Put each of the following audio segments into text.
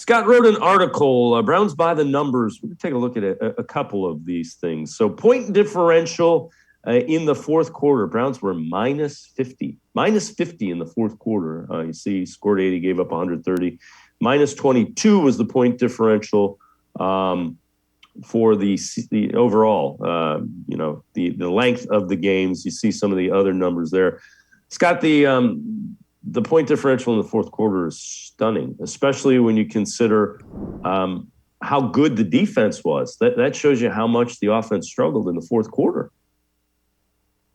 Scott wrote an article, Browns by the numbers. We're going to take a look at a couple of these things. So point differential in the fourth quarter. Browns were minus 50 in the fourth quarter. You see, scored 80, gave up 130. Minus 22 was the point differential for the overall, the length of the games. You see some of the other numbers there. Scott, the point differential in the fourth quarter is stunning, especially when you consider how good the defense was. That shows you how much the offense struggled in the fourth quarter.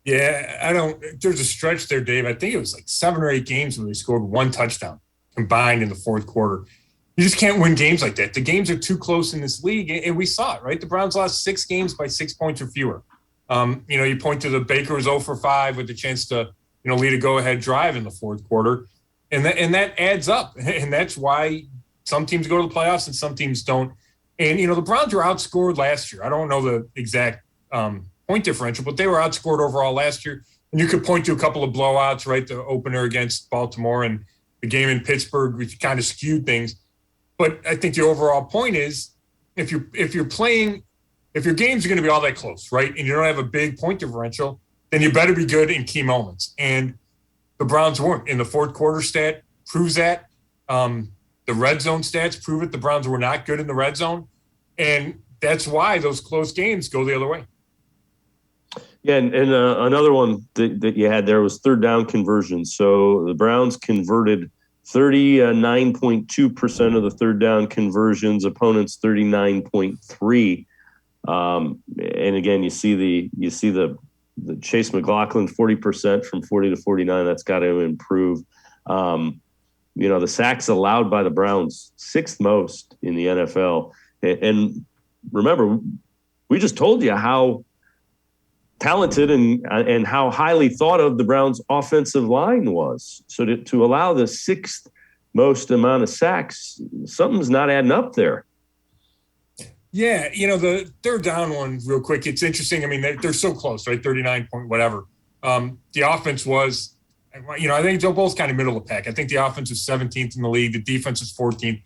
Yeah, there's a stretch there, Dave. I think it was like 7 or 8 games where they scored 1 touchdown combined in the fourth quarter. You just can't win games like that. The games are too close in this league, and we saw it, right? The Browns lost 6 games by 6 points or fewer. You point to the Baker was 0 for 5 with the chance to, lead a go-ahead drive in the fourth quarter, and that adds up, and that's why some teams go to the playoffs and some teams don't. And the Browns were outscored last year. I don't know the exact point differential, but they were outscored overall last year. And you could point to a couple of blowouts, right? The opener against Baltimore and the game in Pittsburgh, which kind of skewed things. But I think the overall point is, if your games are going to be all that close, right, and you don't have a big point differential, then you better be good in key moments. And the Browns weren't. In the fourth quarter stat proves that. The red zone stats prove it. The Browns were not good in the red zone. And that's why those close games go the other way. Yeah, and another one that you had there was third down conversion. So the Browns converted 39.2% of the third down conversions, opponents 39.3%. And again, you see the Chase McLaughlin 40% from 40 to 49. That's got to improve. The sacks allowed by the Browns, 6th most in the NFL. And remember, we just told you how talented and how highly thought of the Browns' offensive line was. So to allow the 6th most amount of sacks, something's not adding up there. Yeah, the third down one, real quick, it's interesting. I mean, they're so close, right? 39 point whatever. The offense was, I think they're both kind of middle of the pack. I think the offense was 17th in the league. The defense was 14th.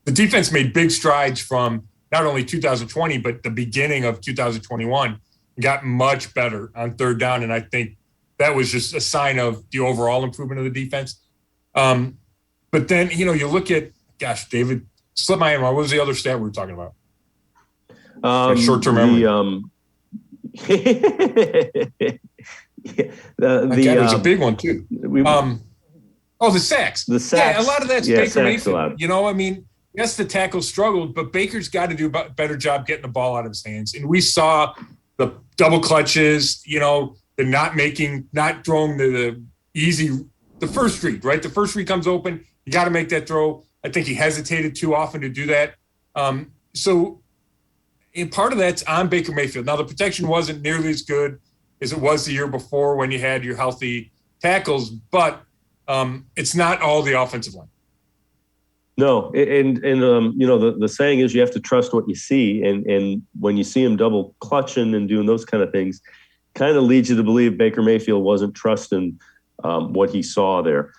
The defense made big strides from not only 2020, but the beginning of 2021. Got much better on third down, and I think that was just a sign of the overall improvement of the defense. But then, you look at, gosh, David, slip my mind. What was the other stat we were talking about? Short-term memory. It was a big one too. The sacks. The sacks. Yeah, a lot of that's Baker Mayfield. Yes, the tackle struggled, but Baker's got to do a better job getting the ball out of his hands. And we saw the double clutches, the not throwing the first read, right? The first read comes open. You got to make that throw. I think he hesitated too often to do that. And part of that's on Baker Mayfield. Now, the protection wasn't nearly as good as it was the year before when you had your healthy tackles, but it's not all the offensive line. No, and the saying is you have to trust what you see, and when you see him double clutching and doing those kind of things, kind of leads you to believe Baker Mayfield wasn't trusting what he saw there.